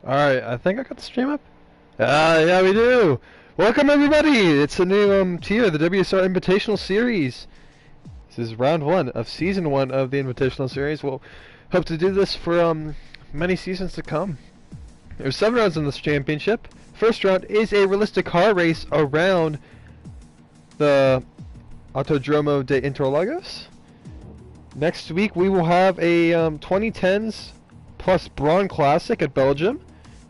Alright, I think I got the stream up. Yeah, we do! Welcome everybody! It's a new tier, the WSR Invitational Series. This is round 1 of Season 1 of the Invitational Series. We'll hope to do this for many seasons to come. There's 7 rounds in this championship. First round is a realistic car race around the Autodromo de Interlagos. Next week we will have a 2010s plus Braun Classic at Belgium.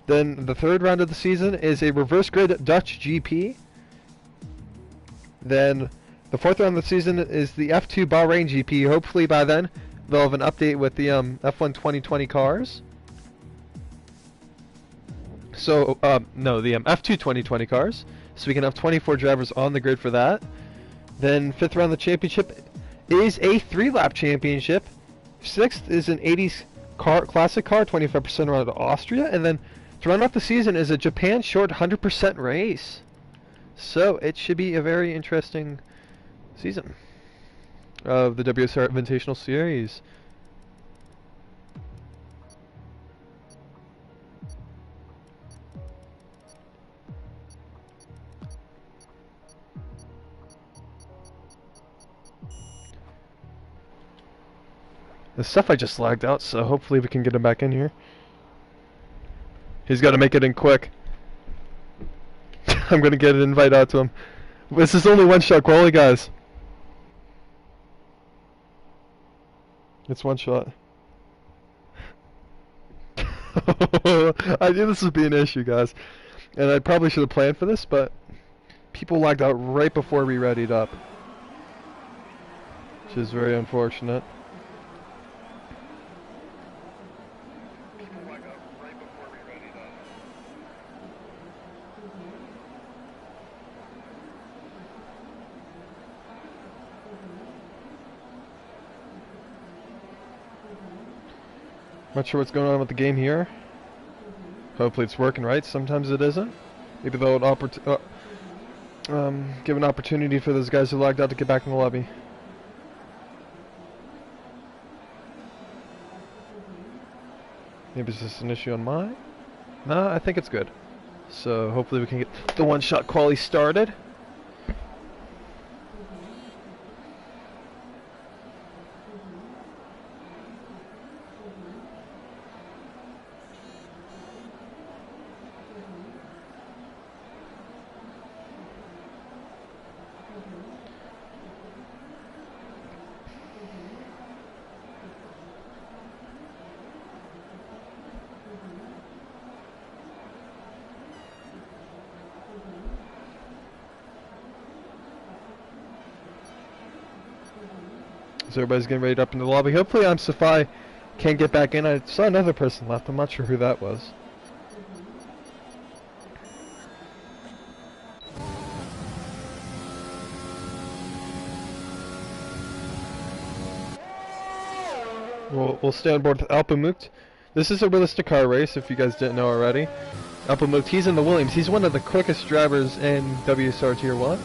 Then the third round of the season is a reverse grid Dutch GP. Then the fourth round of the season is the F2 Bahrain GP. Hopefully by then they'll have an update with the F1 2020 cars. So, no, the F2 2020 cars. So we can have 24 drivers on the grid for that. Then fifth round of the championship is a 3-lap championship. Sixth is an 80s car, classic car, 25% around Austria. And then to round off the season is a Japan short 100% race. So it should be a very interesting season of the WSR Invitational Series. The stuff I just lagged out, so hopefully we can get him back in here. He's got to make it in quick. I'm going to get an invite out to him. This is only one-shot quality, guys. It's one shot. I knew this would be an issue, guys. And I probably should have planned for this, but people lagged out right before we readied up. Which is very unfortunate. Not sure what's going on with the game here. Hopefully it's working right. Sometimes it isn't. Maybe they'll give an opportunity for those guys who logged out to get back in the lobby. Maybe it's just an issue on mine? Nah, I think it's good. So hopefully we can get the one-shot quali started. So everybody's getting ready up in the lobby. Hopefully Safai can get back in. I saw another person left. I'm not sure who that was. We'll stay on board with Alpamut. This is a realistic car race, if you guys didn't know already. Alpamut, he's in the Williams. He's one of the quickest drivers in WSR Tier 1.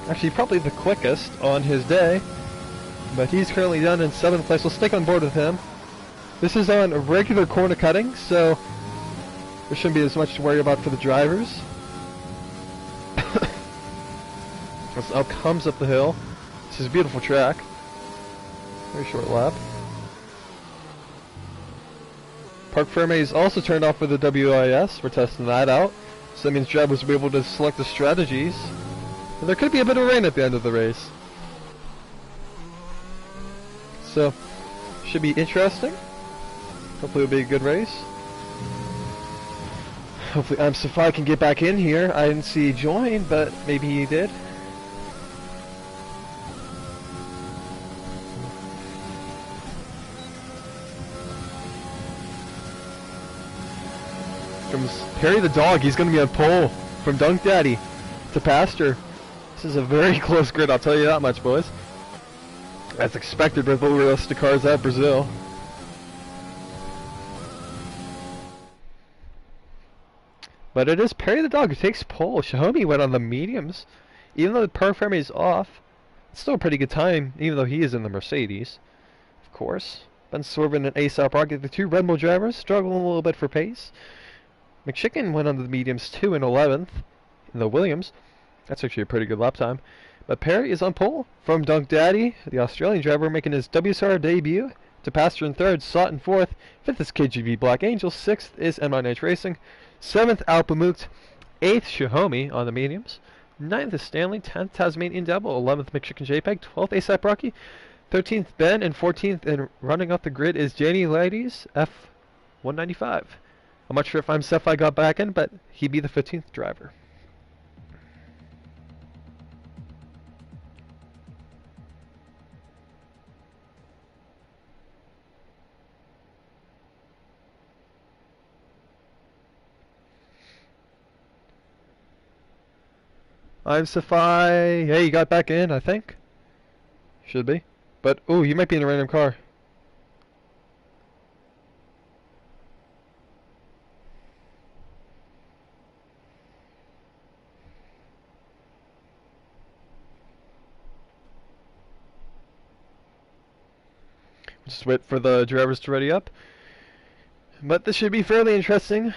Actually, probably the quickest on his day. But he's currently down in 7th place. We'll stick on board with him. This is on regular corner cutting, so there shouldn't be as much to worry about for the drivers. As Al comes up the hill. This is a beautiful track. Very short lap. Parc Ferme is also turned off for the WIS. We're testing that out. So that means drivers will be able to select the strategies. And there could be a bit of rain at the end of the race. So, should be interesting. Hopefully it'll be a good race. Hopefully Safai can get back in here. I didn't see join, but maybe he did. From Perry the dog, he's going to be on pole from Dunk Daddy to Pastor. This is a very close grid, I'll tell you that much, boys. As expected with realistic cars at Brazil. But it is Perry the dog who takes pole. Xiaomi went on the mediums. Even though the Parc Ferme is off, it's still a pretty good time, even though he is in the Mercedes, of course. Ben Sorvin and ASAP Rocket, the two Red Bull drivers, struggling a little bit for pace. McChicken went on the mediums 2 and 11th in the Williams. That's actually a pretty good lap time. But Perry is on pole from Dunk Daddy, the Australian driver, making his WSR debut. To Pastor in 3rd, Sott in 4th. 5th is KGB Black Angel. 6th is MIH Racing. 7th, Alpamoot. 8th, Shahomi on the mediums. 9th is Stanley. 10th, Tasmanian Devil. 11th, McChicken JPEG. 12th, ASAP Rocky. 13th, Ben. And 14th, and running off the grid is Danny Ladies, F195. I'm not sure if I'm Cephai got back in, but he'd be the 15th driver. I'm Cephai. Hey, you got back in, I think. Should be. But, ooh, you might be in a random car. Just wait for the drivers to ready up. But this should be fairly interesting.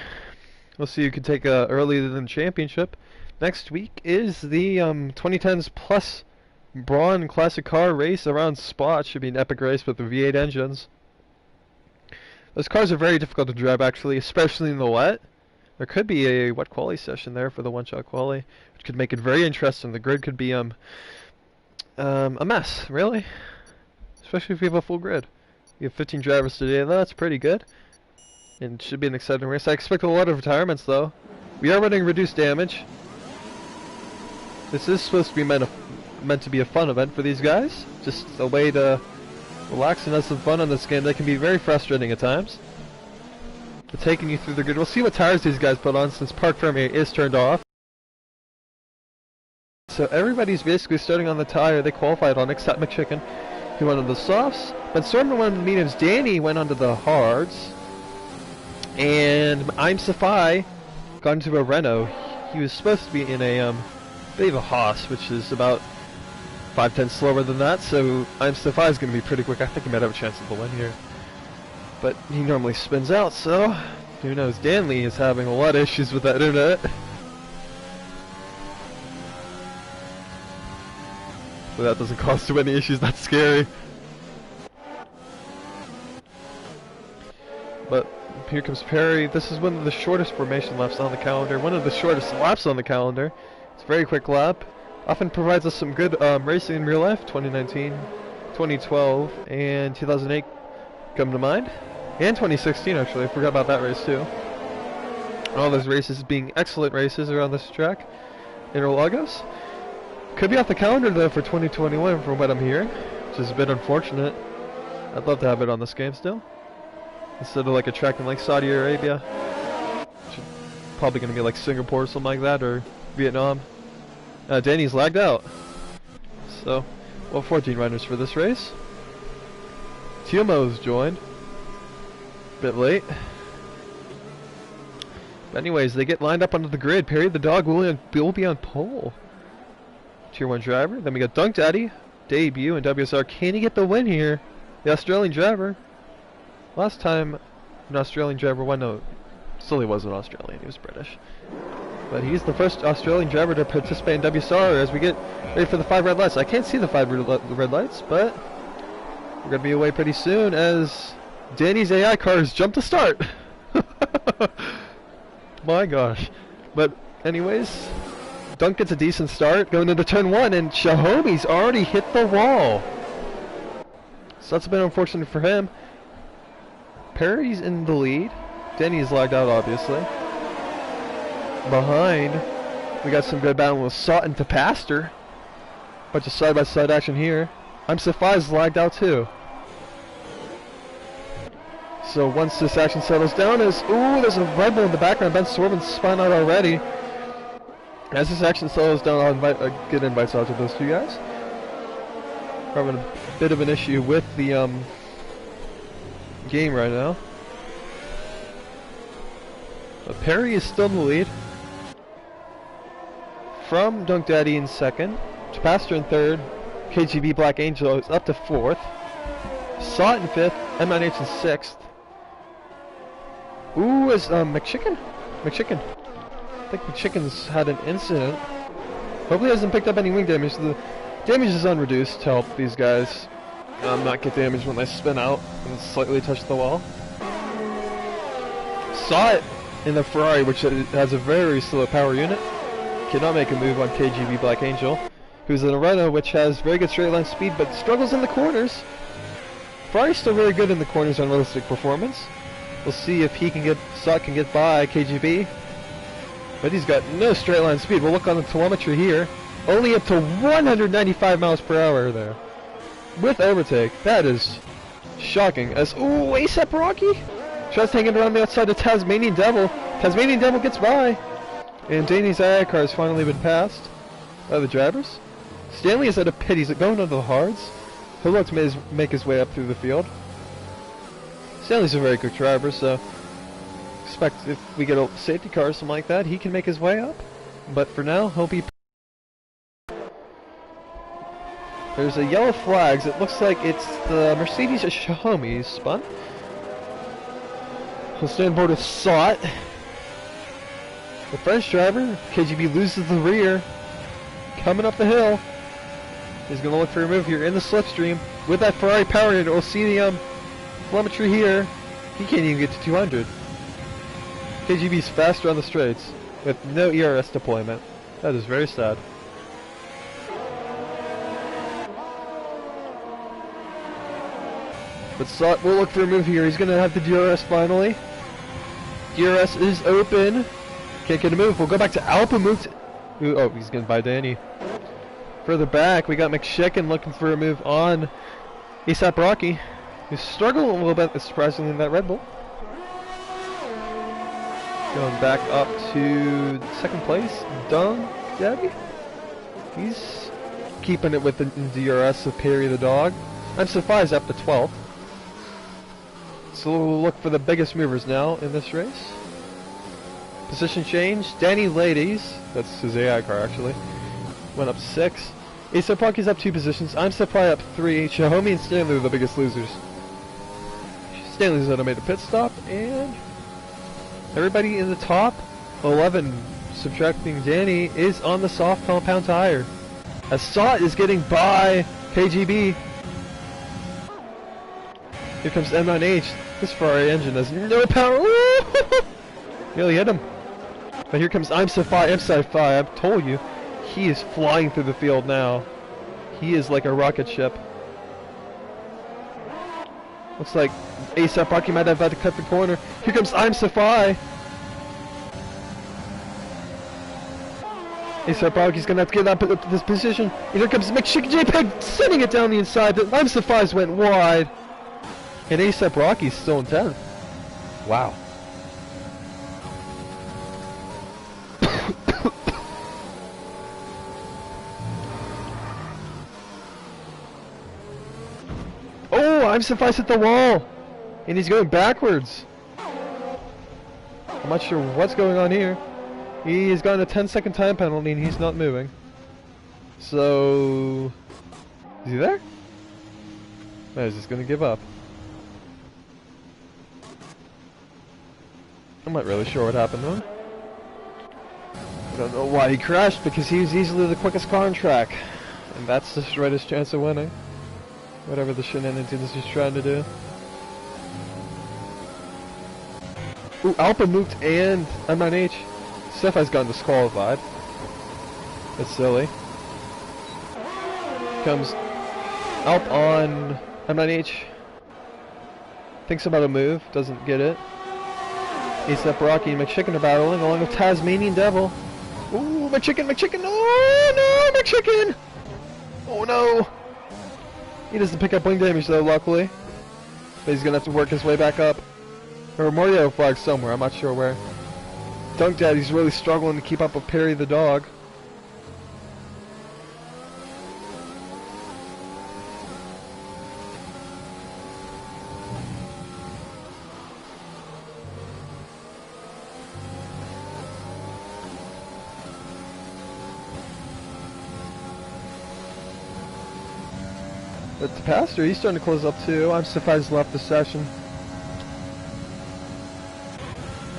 We'll see who can take a earlier than championship. Next week is the 2010s Plus Braun Classic Car race around Spa. Should be an epic race with the V8 engines. Those cars are very difficult to drive, actually, especially in the wet. There could be a wet quali session there for the one-shot quali, which could make it very interesting. The grid could be a mess, really, especially if we have a full grid. We have 15 drivers today, though. That's pretty good. And it should be an exciting race. I expect a lot of retirements, though. We are running reduced damage. This is supposed to be meant to be a fun event for these guys. Just a way to relax and have some fun on this game. That can be very frustrating at times. But taking you through the grid. We'll see what tires these guys put on since Park Fermier is turned off. So everybody's basically starting on the tire they qualified on, except McChicken, who went on the softs. Ben Sorman went on the mediums. Danny went onto the hards. And I'm Cephai got into a Renault. He was supposed to be in a I believe a Haas, which is about 5/10 slower than that, so I'm Cephai is going to be pretty quick. I think he might have a chance of the win here. But he normally spins out, so who knows. Danley is having a lot of issues with that internet. But that doesn't cause too many issues, that's scary. But here comes Perry. This is one of the shortest formation laps on the calendar, one of the shortest laps on the calendar. It's a very quick lap. Often provides us some good racing in real life. 2019, 2012, and 2008 come to mind. And 2016, actually. I forgot about that race, too. All those races being excellent races around this track. Interlagos. Could be off the calendar, though, for 2021 from what I'm hearing, which is a bit unfortunate. I'd love to have it on this game still, instead of like a track in like Saudi Arabia. Probably going to be like Singapore or something like that, or Vietnam. Danny's lagged out. So, well, 14 riders for this race. Tiomo's joined. Bit late. But anyways, they get lined up onto the grid. Perry the dog will be on pole. Tier 1 driver. Then we got Dunk Daddy, debut in WSR. Can he get the win here? The Australian driver. Last time an Australian driver won, no, still he wasn't Australian, he was British. But he's the first Australian driver to participate in WSR as we get ready for the 5 red lights. I can't see the 5 red lights, but we're going to be away pretty soon as Danny's AI cars jump to start. My gosh. But anyways, Dunk gets a decent start going into turn 1, and Shahomi's already hit the wall. So that's a bit unfortunate for him. Perry's in the lead. Danny's lagged out, obviously. Behind, we got some good battle with Sott and Pastor. Bunch of side-by-side action here. I'm Cephai's lagged out too. So once this action settles down, there's a Red Bull in the background. Ben Sorvin's spun out already. As this action settles down, I'll get invites out to those two guys. We're having a bit of an issue with the game right now. But Perry is still in the lead. From Dunk Daddy in second, to Pastor in third, KGB Black Angel is up to fourth. Saw it in 5th, M9H in 6th. Ooh, is McChicken? McChicken. I think McChicken's had an incident. Hopefully he hasn't picked up any wing damage. The damage is unreduced to help these guys not get damaged when they spin out and slightly touch the wall. Saw it in the Ferrari, which has a very slow power unit. Cannot make a move on KGB Black Angel, who's in a Renault which has very good straight line speed but struggles in the corners. Ferrari's still very good in the corners on realistic performance. We'll see if he can get by KGB. But he's got no straight line speed. We'll look on the telemetry here. Only up to 195 miles per hour there. With overtake. That is shocking. As ooh, ASAP Rocky tries hanging around the outside of Tasmanian Devil. Tasmanian Devil gets by. And Danny's AI car has finally been passed by the drivers. Stanley is at a pit. He's going under the hards. He'll look to make his way up through the field. Stanley's a very good driver, so expect if we get a safety car or something like that, he can make his way up. But for now, he'll be... There's a yellow flags. It looks like it's the Mercedes Xiaomi spun. He'll stand board with Sot. The French driver, KGB, loses the rear. Coming up the hill. He's going to look for a move here in the slipstream. With that Ferrari power unit, we'll see the telemetry here. He can't even get to 200. KGB's faster on the straights with no ERS deployment. That is very sad. But Sot will look for a move here. He's going to have the DRS finally. DRS is open. Can't get a move. We'll go back to Alpha move. Ooh, oh, he's going to buy Danny. Further back, we got McShicken looking for a move on ASAP Rocky, who's struggling a little bit, surprisingly, in that Red Bull. Going back up to second place, Dung Debbie. He's keeping it with the DRS of Perry the dog. I'm surprised up to 12th. So we'll look for the biggest movers now in this race. Position change, Danny Ladies, that's his AI car actually, went up 6. ASAP Rocky's up 2 positions, I'm Supply up 3, Xiaomi and Stanley are the biggest losers. Stanley's gonna make a pit stop, and everybody in the top 11, subtracting Danny, is on the soft compound tire. As Sot is getting by KGB. Here comes M9H. This Ferrari engine has no power. Nearly hit him. But here comes I'm Sci-Fi. I've told you, he is flying through the field now. He is like a rocket ship. Looks like ASAP Rocky might have had to cut the corner. Here comes I'm Sci-Fi. ASAP Rocky's gonna have to get that this position. And here comes McShick JPEG sending it down the inside. But I'm Sci-Fi's went wide. And ASAP Rocky's still in 10th. Wow. Oh, I'm Suffice at the wall! And he's going backwards. I'm not sure what's going on here. He has gotten a 10-second time penalty and he's not moving. So... is he there? No, he's just gonna give up. I'm not really sure what happened to him. I don't know why he crashed, because he was easily the quickest car on track. And that's his greatest chance of winning. Whatever the shenanigans he's trying to do. Ooh, Alpha moved and M9H. Cephai's gotten disqualified. That's silly. Comes Alp on M9H. Thinks about a move, doesn't get it. ASAP Rocky and McChicken are battling along with Tasmanian Devil. Ooh, McChicken! Oh no, McChicken! Oh no! He doesn't pick up wing damage though, luckily. But he's gonna have to work his way back up. Or Mario flag somewhere, I'm not sure where. Dunk Daddy's really struggling to keep up with Perry the dog. But the pastor, he's starting to close up too. I'm surprised he left the session.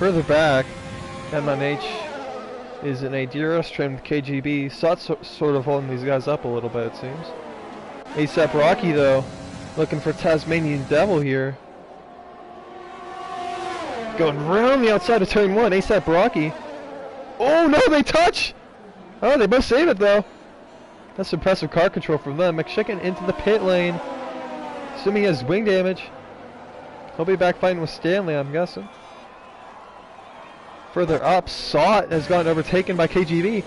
Further back, M&H is in a DRS train with KGB. Sot's sort of holding these guys up a little bit, it seems. ASAP Rocky, though, looking for Tasmanian Devil here. Going round the outside of turn 1, ASAP Rocky. Oh no, they touch! Oh, they both save it though. That's impressive car control from them. McShicken into the pit lane. Assuming he has wing damage. He'll be back fighting with Stanley, I'm guessing. Further up, Sot has gotten overtaken by KGB.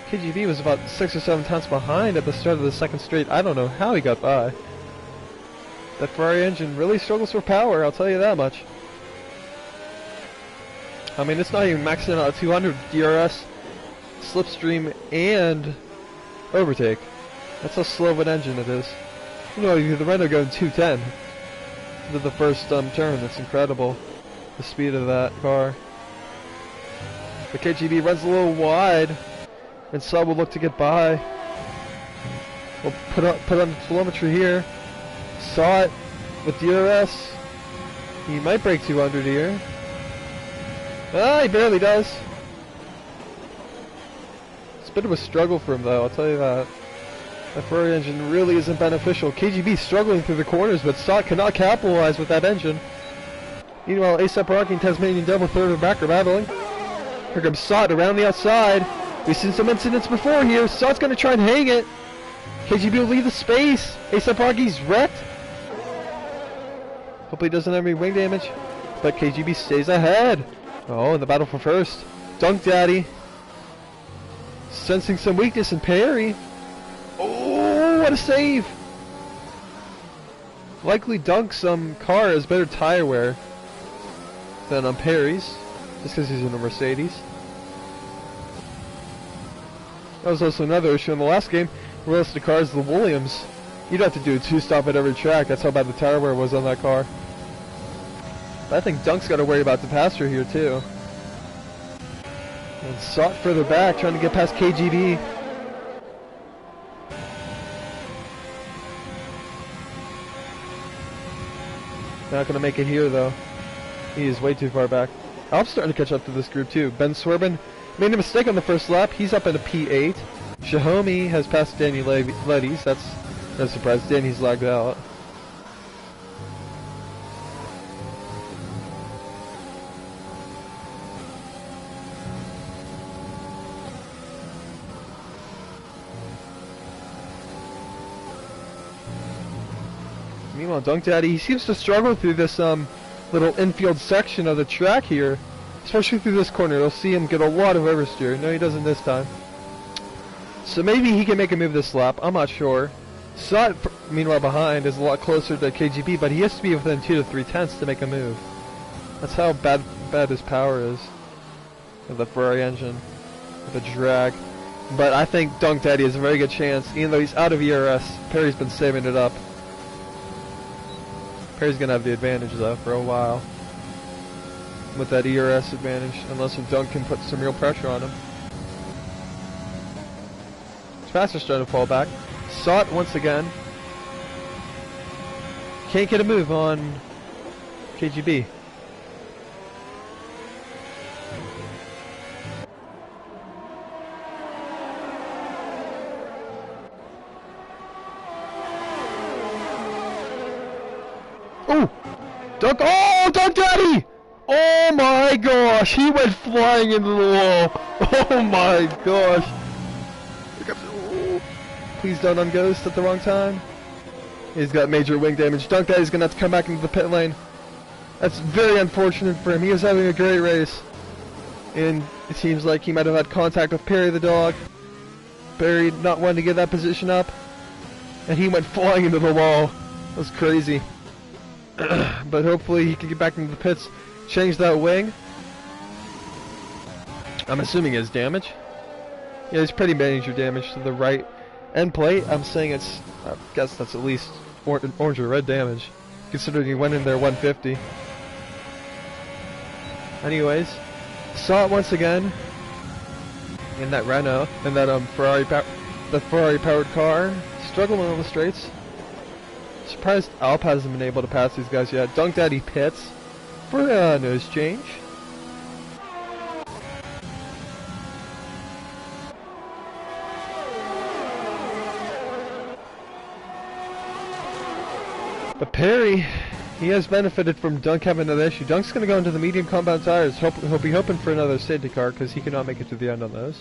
KGB was about 6 or 7 tenths behind at the start of the second straight. I don't know how he got by. That Ferrari engine really struggles for power, I'll tell you that much. I mean, it's not even maxing out 200 DRS, slipstream, and overtake. That's how slow of an engine it is. You know, the Renault going 210 to the first turn. That's incredible, the speed of that car. The KGB runs a little wide, and Saab will look to get by. We'll put on the telemetry here. Saw it with DRS. He might break 200 here. Ah, he barely does. It's a bit of a struggle for him, though, I'll tell you that. That Ferrari engine really isn't beneficial. KGB struggling through the corners, but Sot cannot capitalize with that engine. Meanwhile, ASAP Rocky and Tasmanian Devil third and back are battling. Here comes Sot around the outside. We've seen some incidents before here. Sot's going to try and hang it. KGB will leave the space. ASAP Rocky's wrecked. Hopefully he doesn't have any wing damage. But KGB stays ahead. Oh, in the battle for first. Dunk Daddy. Sensing some weakness in Perry. Oh, what a save. Likely Dunk's car has better tire wear than on Perry's. Just because he's in a Mercedes. That was also another issue in the last game. The rest of the cars, the Williams, you'd have to do a 2-stop at every track. That's how bad the tire wear was on that car. But I think Dunk's got to worry about the passenger here too. And Sot further back, trying to get past KGB. Not going to make it here though. He is way too far back. Alp's starting to catch up to this group too. Ben Swerben made a mistake on the first lap. He's up at a P8. Shahomi has passed Danny Letties. That's no surprise. Danny's lagged out. Meanwhile, Dunk Daddy, he seems to struggle through this little infield section of the track here. Especially through this corner. You'll see him get a lot of oversteer. No, he doesn't this time. So maybe he can make a move this lap. I'm not sure. Sot, meanwhile, behind is a lot closer to KGB, but he has to be within 2 to 3 tenths to make a move. That's how bad his power is. With the Ferrari engine. With the drag. But I think Dunk Daddy has a very good chance. Even though he's out of ERS, Perry's been saving it up. Perry's going to have the advantage, though, for a while. With that ERS advantage, unless Dunk can put some real pressure on him. Faster's trying to fall back. Sot once again. Can't get a move on KGB. Oh! Dunk! Oh! Dunk Daddy! Oh my gosh! He went flying into the wall! Oh my gosh! Please don't unghost at the wrong time. He's got major wing damage. Dunk Daddy's gonna have to come back into the pit lane. That's very unfortunate for him. He was having a great race. And it seems like he might have had contact with Perry the dog. Perry not wanting to get that position up. And he went flying into the wall. That was crazy. But hopefully he can get back into the pits, change that wing. I'm assuming he has damage. Yeah, he's pretty major damage to the right end plate. I'm saying it's, I guess that's at least orange or red damage, considering he went in there 150. Anyways, saw it once again in that Renault, in that Ferrari powered car, struggling on the straights. Surprised Alp hasn't been able to pass these guys yet. Dunk Daddy pits for a nose change. But Perry, he has benefited from Dunk having another issue. Dunk's going to go into the medium compound tires. He'll be hoping for another safety car because he cannot make it to the end on those.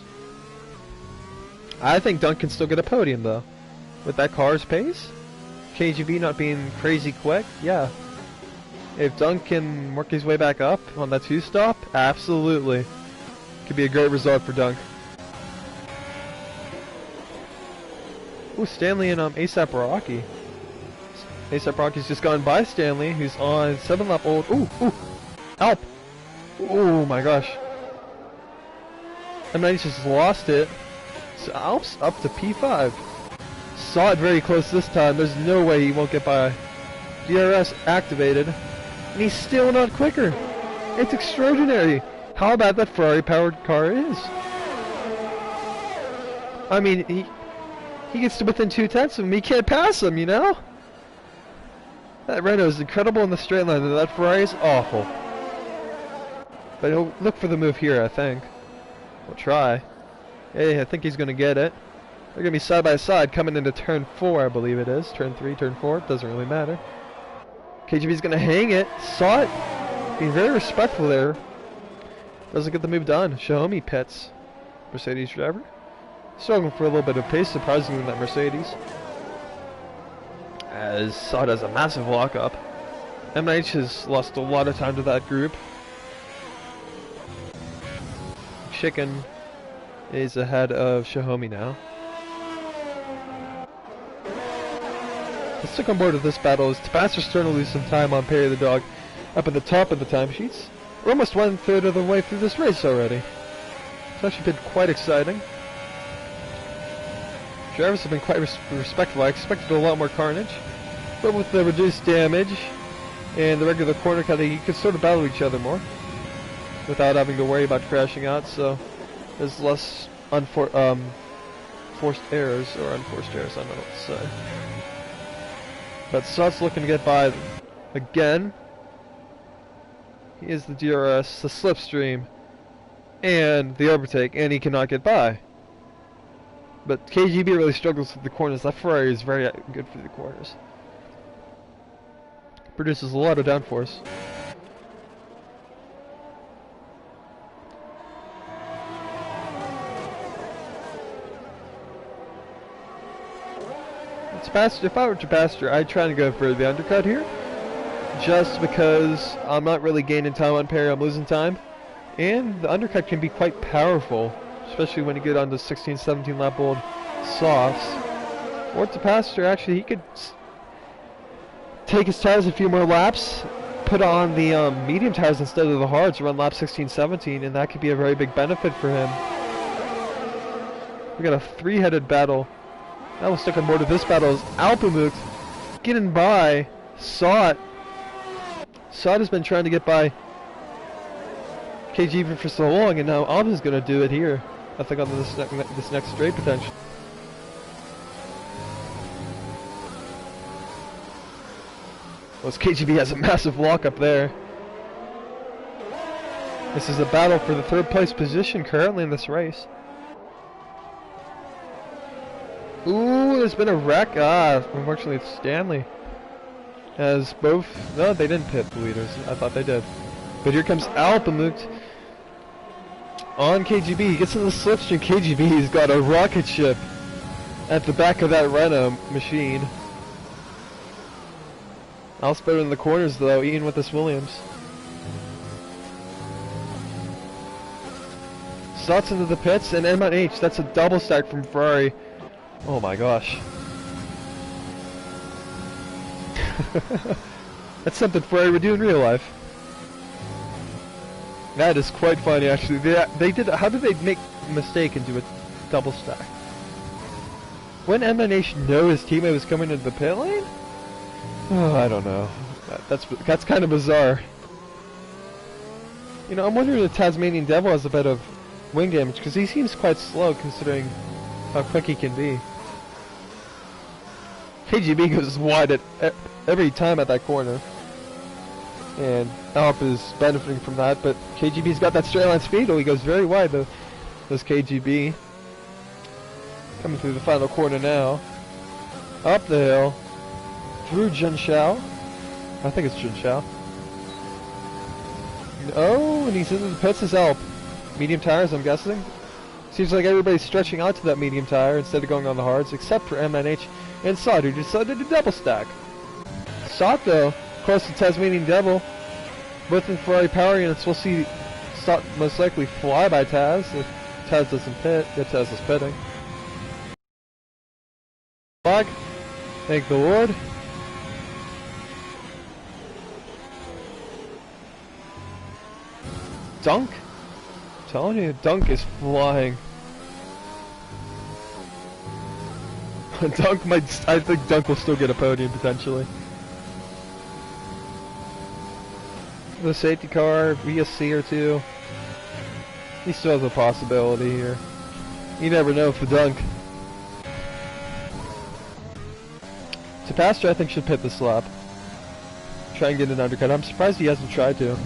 I think Dunk can still get a podium though. With that car's pace. KGB not being crazy quick, yeah. If Dunk can work his way back up on that 2-stop, absolutely. Could be a great result for Dunk. Ooh, Stanley and ASAP Rocky. ASAP Rocky's just gone by Stanley, who's on 7-lap old. Ooh, Alp! Oh my gosh. M90 just lost it. So Alp's up to P5. Saw it very close this time. There's no way he won't get by. DRS activated. And he's still not quicker. It's extraordinary how bad that Ferrari-powered car is. I mean, he gets to within 2/10 of him. He can't pass him, you know? That Renault is incredible in the straight line, and that Ferrari is awful. But he'll look for the move here, I think. We'll try. Hey, I think he's going to get it. They're going to be side by side coming into turn 4, I believe it is. Turn 3, turn 4, doesn't really matter. KGB's going to hang it. Saw it. Being very respectful there. Doesn't get the move done. Xiaomi pits. Mercedes driver. Struggling for a little bit of pace, surprisingly, in that Mercedes. As Saad has a massive lockup. MH has lost a lot of time to that group. Chicken is ahead of Xiaomi now. Let's stick on board with this battle as Tabasco's starting to lose some time on Perry the Dog up at the top of the timesheets. We're almost 1/3 of the way through this race already. It's actually been quite exciting. Drivers have been quite respectful. I expected a lot more carnage, but with the reduced damage and the regular corner cutting, you could sort of battle each other more without having to worry about crashing out, so there's less forced errors, or unforced errors, I don't know what to say. But Sut's looking to get by again. He is the DRS, the slipstream, and the overtake, and he cannot get by. But KGB really struggles with the corners. That Ferrari is very good for the corners. Produces a lot of downforce. If I were Tabasco, I'd try to go for the undercut here. Just because I'm not really gaining time on Perry, I'm losing time. And the undercut can be quite powerful, especially when you get onto 16, 17 lap old softs. Or Tabasco, actually, he could take his tires a few more laps, put on the medium tires instead of the hards, run lap 16, 17, and that could be a very big benefit for him. We got a three-headed battle. Now we'll stick on board with this battle is Alpamuk getting by Saad. Saad has been trying to get by KGB for so long, and now Alp's going to do it here. I think on this next straight potential. Well, KGB has a massive lock up there. This is a battle for the 3rd place position currently in this race. Ooh, there's been a wreck. Unfortunately it's Stanley. As both... No, they didn't pit the leaders. I thought they did. But here comes Alpamuk on KGB. He gets in the slipstream. KGB's got a rocket ship at the back of that Renault machine. Al's better in the corners though, even with this Williams. Slots into the pits, and M&H, that's a double stack from Ferrari. Oh my gosh. That's something Ferrari would do in real life. That is quite funny actually. They did. How did they make a mistake and do a double stack? When M&H know his teammate was coming into the pit lane? Oh, I don't know. That's kind of bizarre. You know, I'm wondering if Tasmanian Devil has a bit of wing damage, because he seems quite slow considering how quick he can be. KGB goes wide at every time at that corner. And Alp is benefiting from that, but KGB's got that straight line speed, he goes very wide though. Does KGB. Coming through the final corner now. Up the hill. Through Junshao. I think it's Junshao. Oh, and he's into the pits as Alp. Medium tires, I'm guessing. Seems like everybody's stretching out to that medium tire instead of going on the hards, except for M9H and Sot, who decided to double stack. Sot, though, of course, the Tasmanian Devil, both in Ferrari power units. We'll see Sot most likely fly by Taz if Taz doesn't pit. If Taz is pitting. Flag. Thank the Lord. Dunk? I'm telling you, Dunk is flying. Dunk might, I think Dunk will still get a podium potentially. The safety car, VSC or two. He still has a possibility here. You never know for Dunk. Tapastra, I think, should pit this lap. Try and get an undercut. I'm surprised he hasn't tried to.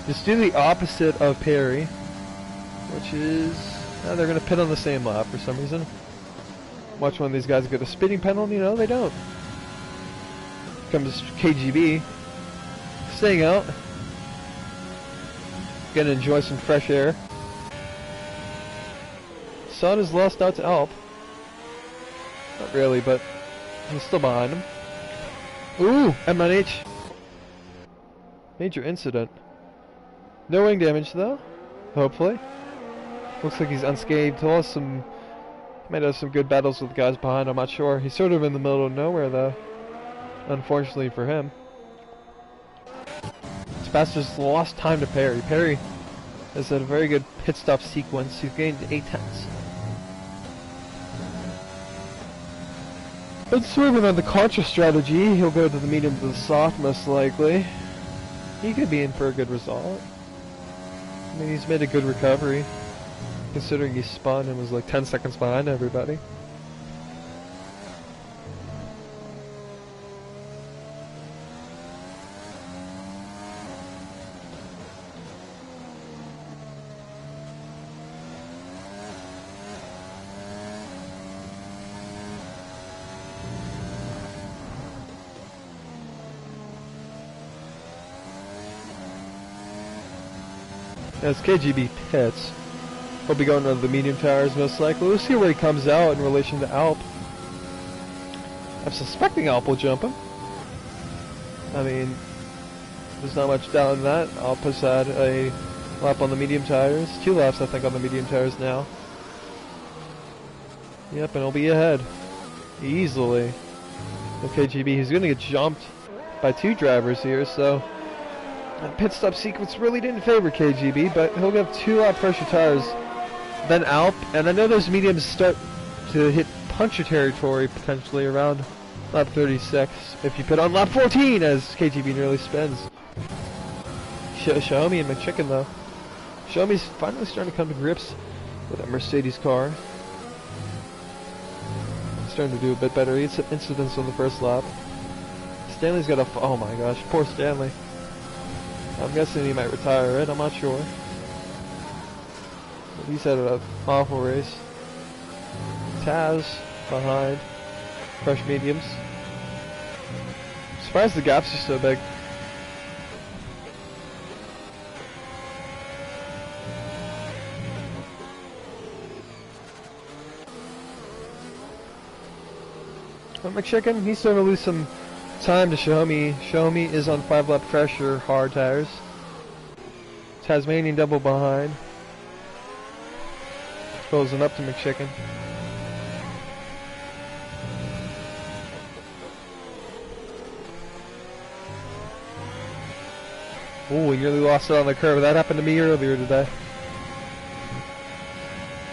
Just do the opposite of Perry, which is they're going to pit on the same lap for some reason. Watch one of these guys get a speeding penalty. No, they don't. Comes KGB, staying out. Gonna enjoy some fresh air. Sun is lost out to Alp. Not really, but he's still behind him. Ooh, M9H. Major incident. No wing damage though, hopefully. Looks like he's unscathed. He lost some, might have some good battles with the guys behind, I'm not sure. He's sort of in the middle of nowhere though, unfortunately for him. Sebastian's lost time to Perry. Perry has had a very good pit stop sequence. He's gained 8 tenths. But swerving on the contra strategy, he'll go to the medium to the soft most likely. He could be in for a good result. I mean, he's made a good recovery, considering he spun and was like 10 seconds behind everybody. As KGB pits, he'll be going to the medium tires most likely. We'll see where he comes out in relation to Alp. I'm suspecting Alp will jump him. I mean, there's not much doubt in that. Alp has had a lap on the medium tires. 2 laps, I think, on the medium tires now. Yep, and he'll be ahead. Easily. The KGB, he's going to get jumped by 2 drivers here, so that pit stop sequence really didn't favor KGB, but he'll get 2 lap pressure tires, then Alp, and I know those mediums start to hit puncture territory potentially around lap 36 if you pit on lap 14 as KGB nearly spins. Xiaomi and McChicken though. Xiaomi's finally starting to come to grips with that Mercedes car. Starting to do a bit better incidents on the first lap. Stanley's got a, oh my gosh, poor Stanley. I'm guessing he might retire it, I'm not sure. But he's had an awful race. Taz behind. Fresh mediums. Surprised the gaps are so big. But McChicken, he's starting to lose some time to Xiaomi. Xiaomi is on 5 lap pressure, hard tires. Tasmanian double behind. Closing up to McChicken. Oh, we nearly lost it on the curve. That happened to me earlier today.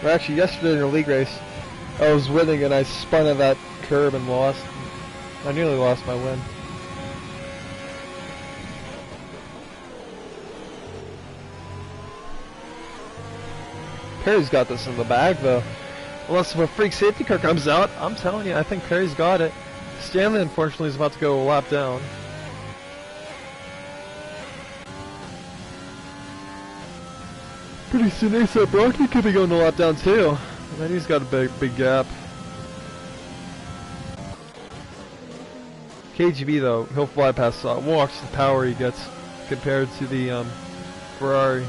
Or actually, yesterday in a league race, I was winning and I spun at that curve and lost. I nearly lost my win. Perry's got this in the bag though. Unless if a freak safety car comes out, I'm telling you, I think Perry's got it. Stanley, unfortunately, is about to go a lap down. Pretty soon, ASAP Rocky could be going a lap down too. And then he's got a big gap. KGB though, he'll fly past watch the power he gets compared to the Ferrari.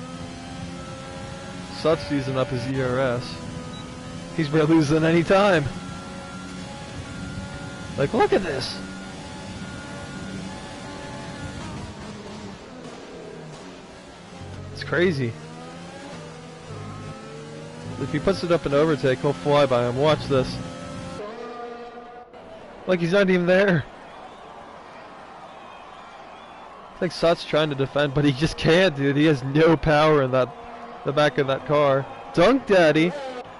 Such using up his ERS. He's barely losing any time. Like, look at this. It's crazy. If he puts it up in overtake, he'll fly by him. Watch this. Like he's not even there. It's like Sot's trying to defend, but he just can't, dude. He has no power in the back of that car. Dunk Daddy.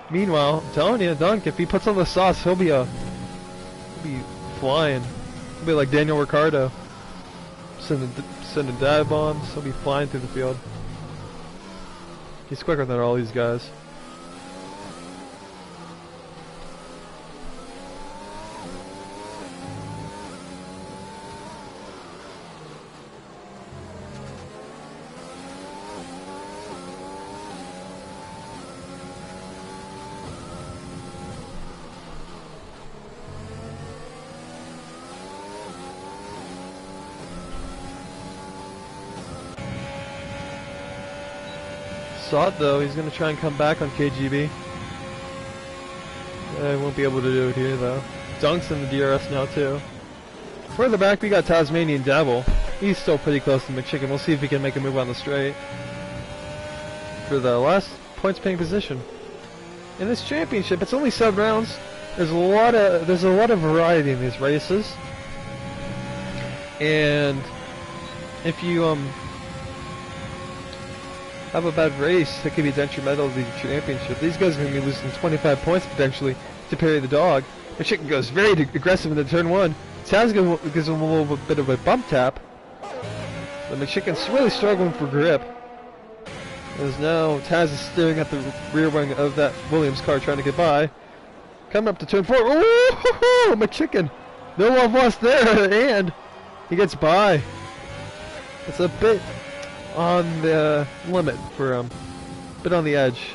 Meanwhile, I'm telling you, Dunk, if he puts on the sauce, he'll be flying. He'll be like Daniel Ricciardo. Sending dive bombs. He'll be flying through the field. He's quicker than all these guys. Sot though, he's gonna try and come back on KGB. I won't be able to do it here though. Dunk's in the DRS now too. Further back we got Tasmanian Devil. He's still pretty close to McChicken. We'll see if he can make a move on the straight for the last points paying position. In this championship, it's only 7 rounds. There's a lot of variety in these races. And if you have a bad race, that could be detrimental to the championship. These guys are going to be losing 25 points potentially to Perry the Dog. McChicken goes very aggressive into turn 1. Taz gives him a little bit of a bump tap. But McChicken's really struggling for grip. As now Taz is staring at the rear wing of that Williams car trying to get by. Coming up to turn 4. Ooh, McChicken! No love lost there, and he gets by. It's a bit on the limit for a bit on the edge.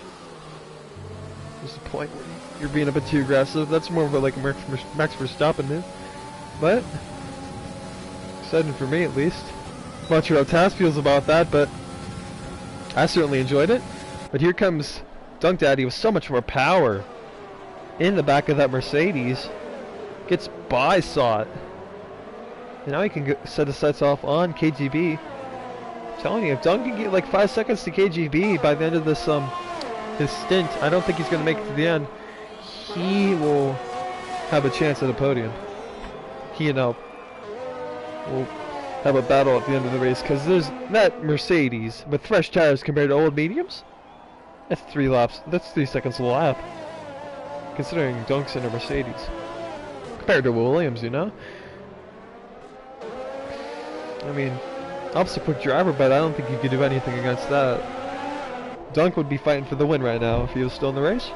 There's a point where you're being a bit too aggressive. That's more of a like Max Verstappen move, but exciting for me at least. I'm not sure how Taz feels about that, but I certainly enjoyed it. But here comes Dunk Daddy with so much more power in the back of that Mercedes. Gets by Sot. And now he can set his sights off on KGB. I'm telling you, if Dunk can get like 5 seconds to KGB by the end of this his stint, I don't think he's going to make it to the end. He will have a chance at a podium. He and Elp will have a battle at the end of the race, because there's that Mercedes with fresh tires compared to old mediums. That's 3 laps. That's 3 seconds a lap, considering Dunk's in a Mercedes compared to Williams, you know. I mean, Elp's a quick driver, but I don't think he could do anything against that. Dunk would be fighting for the win right now if he was still in the race.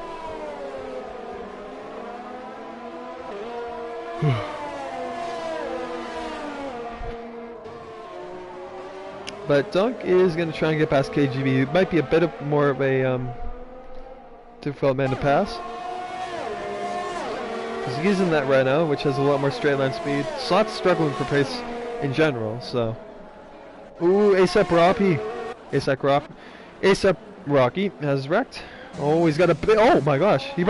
But Dunk is going to try and get past KGB. It might be a bit more of a difficult man to pass, because he's in that Renault, which has a lot more straight line speed. Sot's struggling for pace in general, so. Ooh, ASAP Rocky has wrecked. Oh, he's got a bit. Oh my gosh, he